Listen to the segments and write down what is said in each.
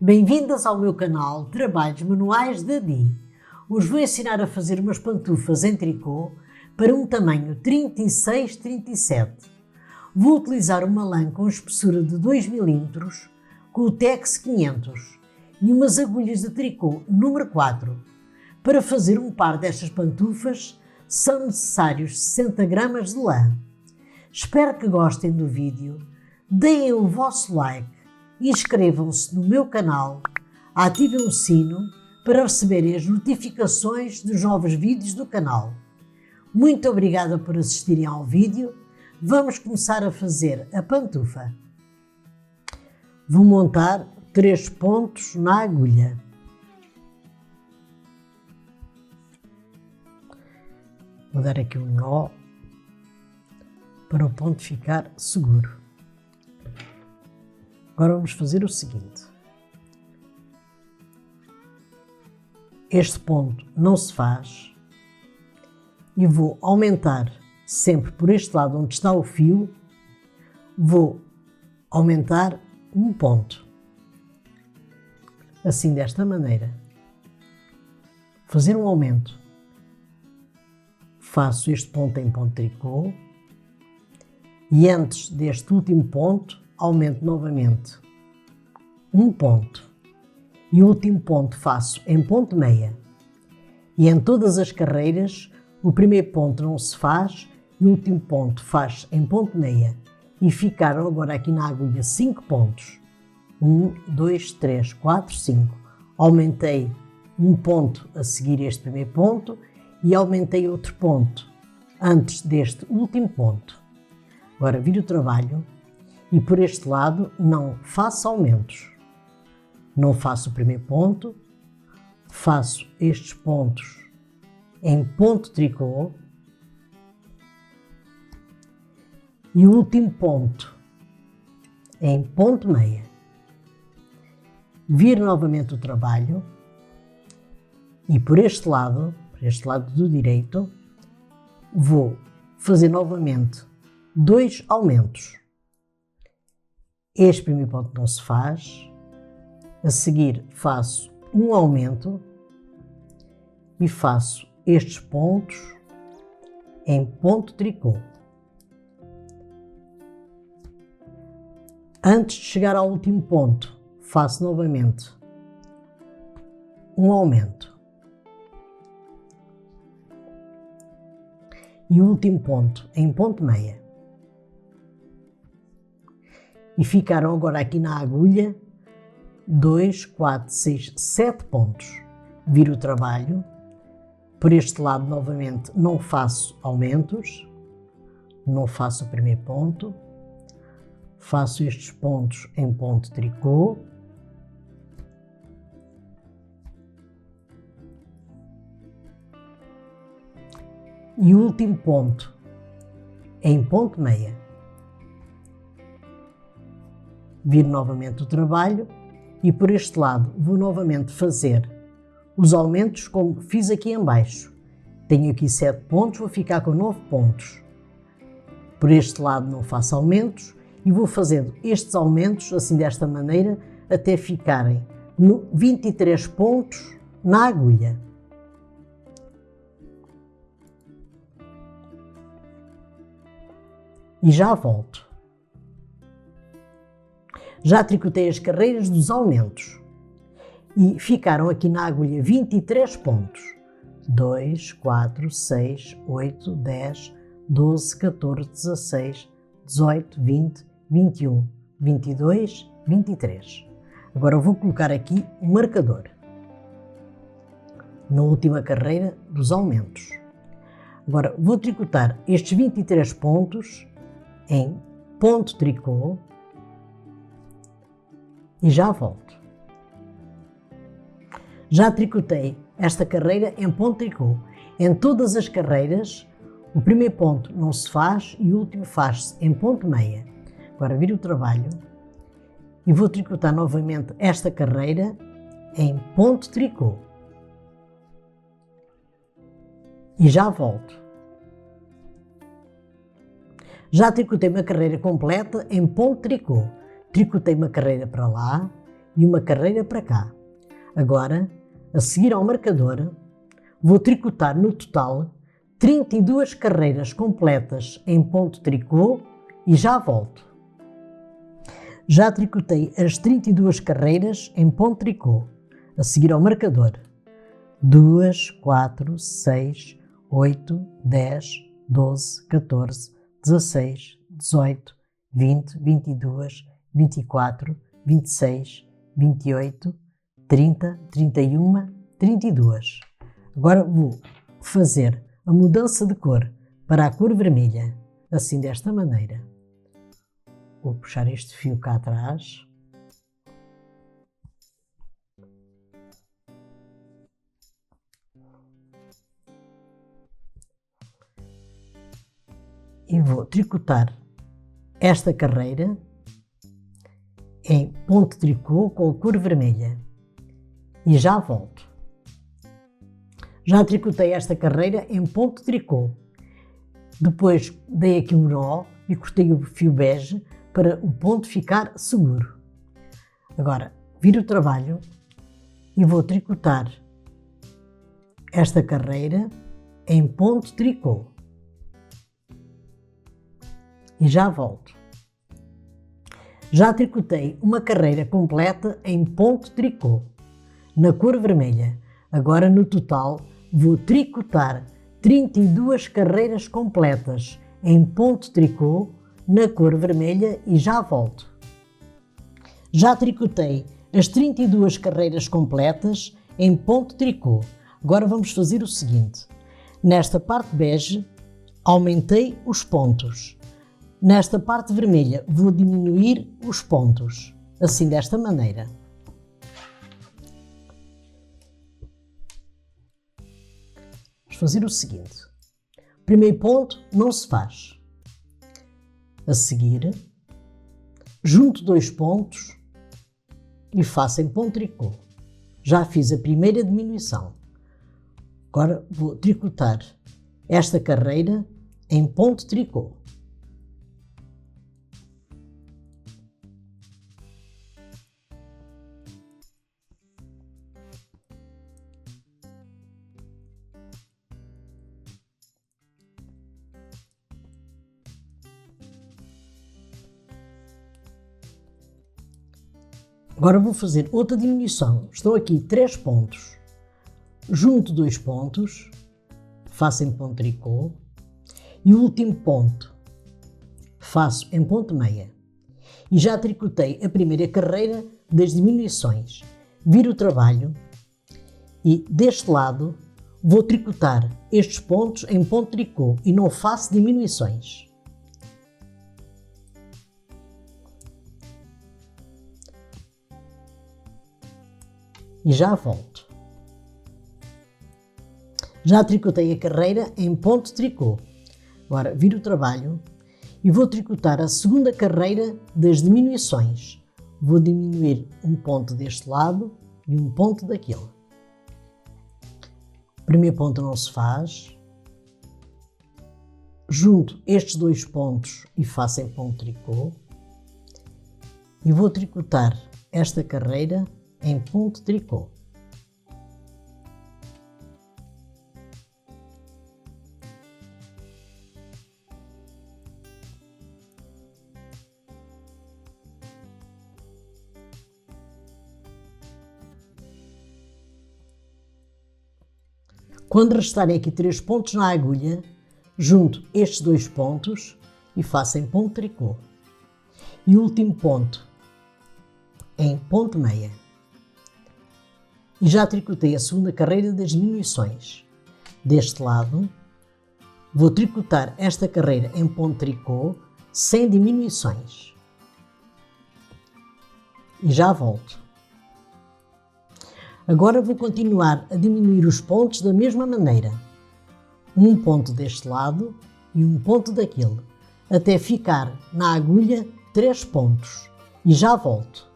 Bem-vindas ao meu canal Trabalhos Manuais da Di. Hoje vou ensinar a fazer umas pantufas em tricô para um tamanho 36-37. Vou utilizar uma lã com espessura de 2 mm com o Tex 500 e umas agulhas de tricô número 4. Para fazer um par destas pantufas são necessários 60 gramas de lã. Espero que gostem do vídeo, deem o vosso like, inscrevam-se no meu canal, ativem o sino para receberem as notificações dos novos vídeos do canal. Muito obrigada por assistirem ao vídeo. Vamos começar a fazer a pantufa. Vou montar 3 pontos na agulha. Vou dar aqui um nó para o ponto ficar seguro. Agora vamos fazer o seguinte. Este ponto não se faz e vou aumentar sempre por este lado onde está o fio, vou aumentar um ponto. Assim, desta maneira. Fazer um aumento. Faço este ponto em ponto tricô e antes deste último ponto aumento novamente um ponto e o último ponto faço em ponto meia. E em todas as carreiras o primeiro ponto não se faz e o último ponto faz em ponto meia. E ficaram agora aqui na agulha 5 pontos. 1, 2, 3, 4, 5. Aumentei um ponto a seguir este primeiro ponto e aumentei outro ponto antes deste último ponto. Agora viro o trabalho e por este lado não faço aumentos. Não faço o primeiro ponto, faço estes pontos em ponto tricô e o último ponto em ponto meia. Viro novamente o trabalho e por este lado do direito, vou fazer novamente 2 aumentos. Este primeiro ponto não se faz, a seguir faço um aumento e faço estes pontos em ponto tricô. Antes de chegar ao último ponto, faço novamente um aumento. E o último ponto em ponto meia. E ficaram agora aqui na agulha 2, 4, 6, 7 pontos. Viro o trabalho. Por este lado novamente não faço aumentos. Não faço o primeiro ponto. Faço estes pontos em ponto tricô. E o último ponto em ponto meia. Viro novamente o trabalho e por este lado vou novamente fazer os aumentos como fiz aqui em baixo. Tenho aqui 7 pontos, vou ficar com 9 pontos. Por este lado não faço aumentos e vou fazendo estes aumentos assim desta maneira até ficarem no 23 pontos na agulha. E já volto. Já tricotei as carreiras dos aumentos e ficaram aqui na agulha 23 pontos. 2, 4, 6, 8, 10, 12, 14, 16, 18, 20, 21, 22, 23. Agora eu vou colocar aqui um marcador na última carreira dos aumentos. Agora vou tricotar estes 23 pontos em ponto tricô e já volto. Já tricotei esta carreira em ponto tricô. Em todas as carreiras, o primeiro ponto não se faz e o último faz-se em ponto meia. Agora viro o trabalho e vou tricotar novamente esta carreira em ponto tricô. E já volto. Já tricotei uma carreira completa em ponto tricô. Tricotei uma carreira para lá e uma carreira para cá. Agora, a seguir ao marcador, vou tricotar no total 32 carreiras completas em ponto tricô e já volto. Já tricotei as 32 carreiras em ponto tricô. A seguir ao marcador. 2, 4, 6, 8, 10, 12, 14, 16, 18, 20, 22, 24, 26, 28, 30, 31, 32. Agora vou fazer a mudança de cor para a cor vermelha, assim desta maneira. Vou puxar este fio cá atrás. E vou tricotar esta carreira em ponto tricô com a cor vermelha. E já volto. Já tricotei esta carreira em ponto tricô. Depois dei aqui um nó e cortei o fio bege para o ponto ficar seguro. Agora, viro o trabalho e vou tricotar esta carreira em ponto tricô. E já volto. Já tricotei uma carreira completa em ponto tricô, na cor vermelha. Agora, no total, vou tricotar 32 carreiras completas em ponto tricô, na cor vermelha e já volto. Já tricotei as 32 carreiras completas em ponto tricô. Agora vamos fazer o seguinte. Nesta parte bege, aumentei os pontos. Nesta parte vermelha vou diminuir os pontos, assim desta maneira. Vamos fazer o seguinte. Primeiro ponto não se faz. A seguir, junto 2 pontos e faço em ponto tricô. Já fiz a primeira diminuição. Agora vou tricotar esta carreira em ponto tricô. Agora vou fazer outra diminuição. Estão aqui 3 pontos. Junto 2 pontos, faço em ponto tricô e o último ponto faço em ponto meia. E já tricotei a primeira carreira das diminuições. Viro o trabalho e deste lado vou tricotar estes pontos em ponto tricô e não faço diminuições. E já volto. Já tricotei a carreira em ponto tricô. Agora viro o trabalho e vou tricotar a segunda carreira das diminuições. Vou diminuir um ponto deste lado e um ponto daquele. O primeiro ponto não se faz. Junto estes 2 pontos e faço em ponto tricô. E vou tricotar esta carreira em ponto tricô. Quando restarem aqui 3 pontos na agulha, junto estes 2 pontos e faço em ponto tricô. E o último ponto em ponto meia. E já tricotei a segunda carreira das diminuições. Deste lado, vou tricotar esta carreira em ponto tricô sem diminuições. E já volto. Agora vou continuar a diminuir os pontos da mesma maneira. Um ponto deste lado e um ponto daquele, até ficar na agulha 3 pontos. E já volto.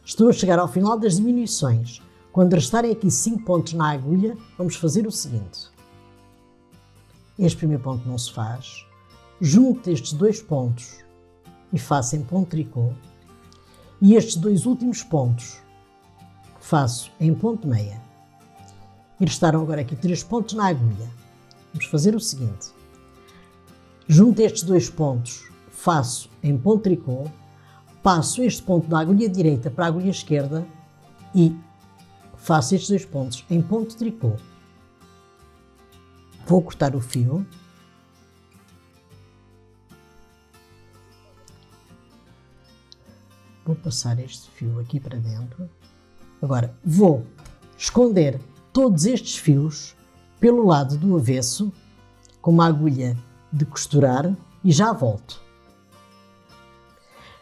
Estou a chegar ao final das diminuições. Quando restarem aqui 5 pontos na agulha, vamos fazer o seguinte. Este primeiro ponto não se faz. Junto estes 2 pontos e faço em ponto tricô. E estes dois últimos pontos faço em ponto meia. E restaram agora aqui 3 pontos na agulha. Vamos fazer o seguinte. Junto estes 2 pontos, faço em ponto tricô, passo este ponto da agulha direita para a agulha esquerda e faço estes 2 pontos em ponto tricô. Vou cortar o fio. Vou passar este fio aqui para dentro. Agora vou esconder todos estes fios pelo lado do avesso com uma agulha de costurar e já volto.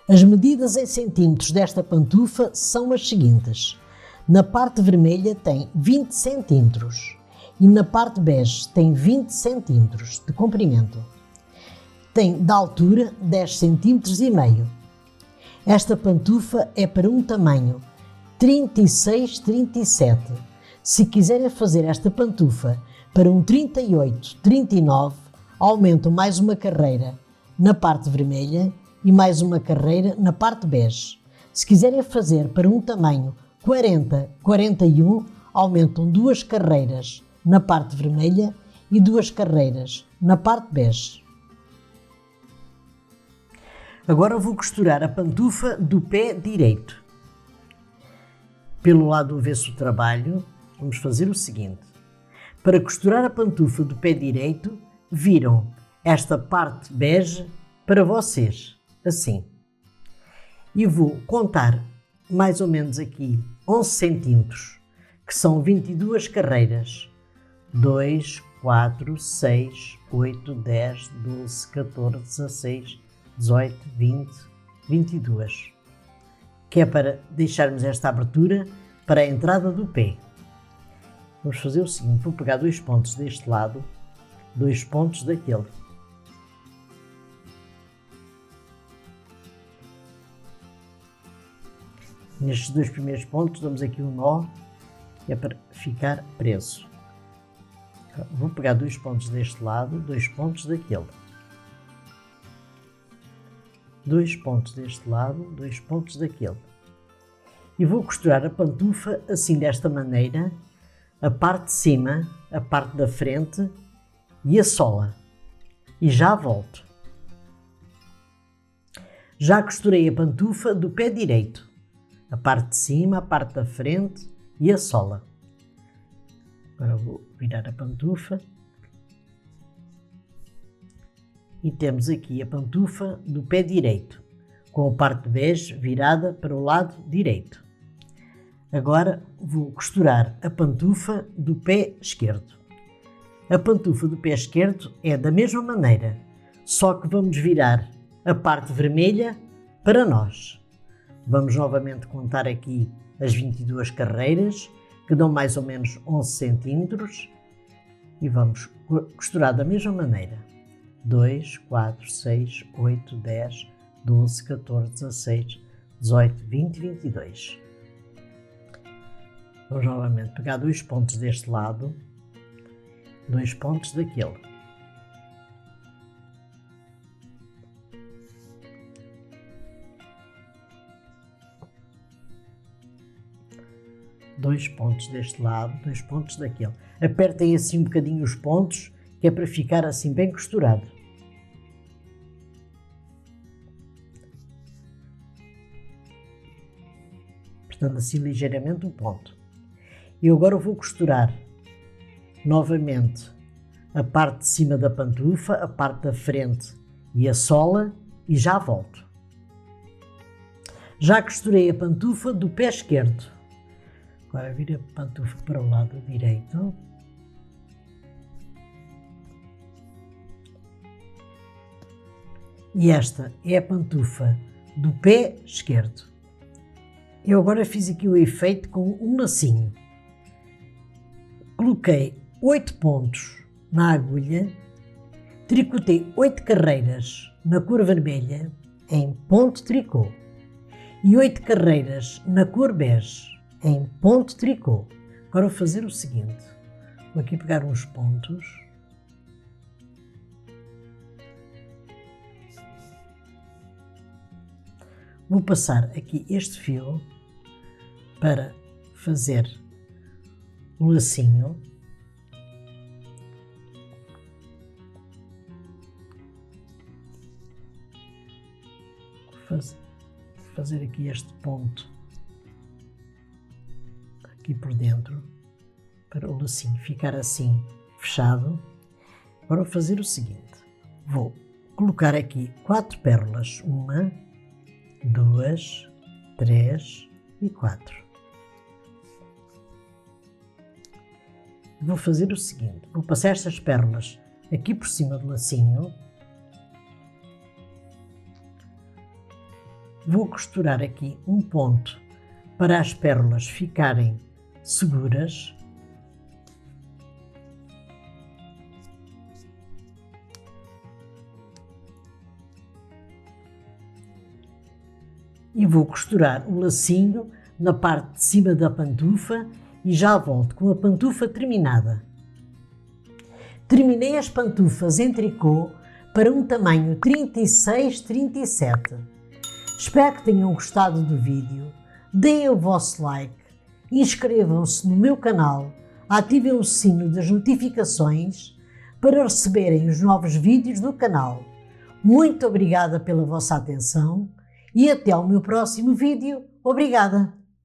As medidas em centímetros desta pantufa são as seguintes. Na parte vermelha tem 20 centímetros e na parte bege tem 20 centímetros de comprimento. Tem de altura 10 centímetros e meio. Esta pantufa é para um tamanho 36-37. Se quiserem fazer esta pantufa para um 38-39, aumentam mais uma carreira na parte vermelha e mais uma carreira na parte bege. Se quiserem fazer para um tamanho 40-41, aumentam 2 carreiras na parte vermelha e 2 carreiras na parte bege. Agora vou costurar a pantufa do pé direito. Pelo lado avesso do trabalho, vamos fazer o seguinte. Para costurar a pantufa do pé direito, viram esta parte bege para vocês, assim. E vou contar mais ou menos aqui 11 centímetros, que são 22 carreiras. 2, 4, 6, 8, 10, 12, 14, 16, 18, 20, 22. Que é para deixarmos esta abertura para a entrada do pé. Vamos fazer o seguinte, vou pegar 2 pontos deste lado, 2 pontos daquele. Nestes 2 primeiros pontos damos aqui um nó, que é para ficar preso. Vou pegar 2 pontos deste lado, 2 pontos daquele. 2 pontos deste lado, 2 pontos daquele. E vou costurar a pantufa assim desta maneira, a parte de cima, a parte da frente e a sola. E já volto. Já costurei a pantufa do pé direito, a parte de cima, a parte da frente e a sola. Agora vou virar a pantufa. E temos aqui a pantufa do pé direito, com a parte bege virada para o lado direito. Agora vou costurar a pantufa do pé esquerdo. A pantufa do pé esquerdo é da mesma maneira, só que vamos virar a parte vermelha para nós. Vamos novamente contar aqui as 22 carreiras, que dão mais ou menos 11 centímetros, e vamos costurar da mesma maneira. 2, 4, 6, 8, 10, 12, 14, 16, 18, 20, 22. Vamos novamente pegar 2 pontos deste lado, 2 pontos daquele. Dois pontos deste lado, 2 pontos daquele. Apertem assim um bocadinho os pontos, que é para ficar assim bem costurado. Apertando assim ligeiramente um ponto. E agora vou costurar novamente a parte de cima da pantufa, a parte da frente e a sola, e já volto. Já costurei a pantufa do pé esquerdo. Agora viro a pantufa para o lado direito. E esta é a pantufa do pé esquerdo. Eu agora fiz aqui o efeito com um lacinho. Coloquei 8 pontos na agulha, tricotei 8 carreiras na cor vermelha em ponto tricô e 8 carreiras na cor bege em ponto tricô. Agora vou fazer o seguinte, vou aqui pegar uns pontos, Vou passar aqui este fio para fazer o lacinho. Fazer aqui este ponto aqui por dentro para o lacinho ficar assim fechado. Agora vou fazer o seguinte: vou colocar aqui 4 pérolas, 1, 2, 3 e 4. Vou fazer o seguinte: vou passar estas pérolas aqui por cima do lacinho. Vou costurar aqui um ponto para as pérolas ficarem seguras. E vou costurar o lacinho na parte de cima da pantufa e já volto com a pantufa terminada. Terminei as pantufas em tricô para um tamanho 36-37. Espero que tenham gostado do vídeo, deem o vosso like, inscrevam-se no meu canal, ativem o sino das notificações para receberem os novos vídeos do canal. Muito obrigada pela vossa atenção e até ao meu próximo vídeo. Obrigada!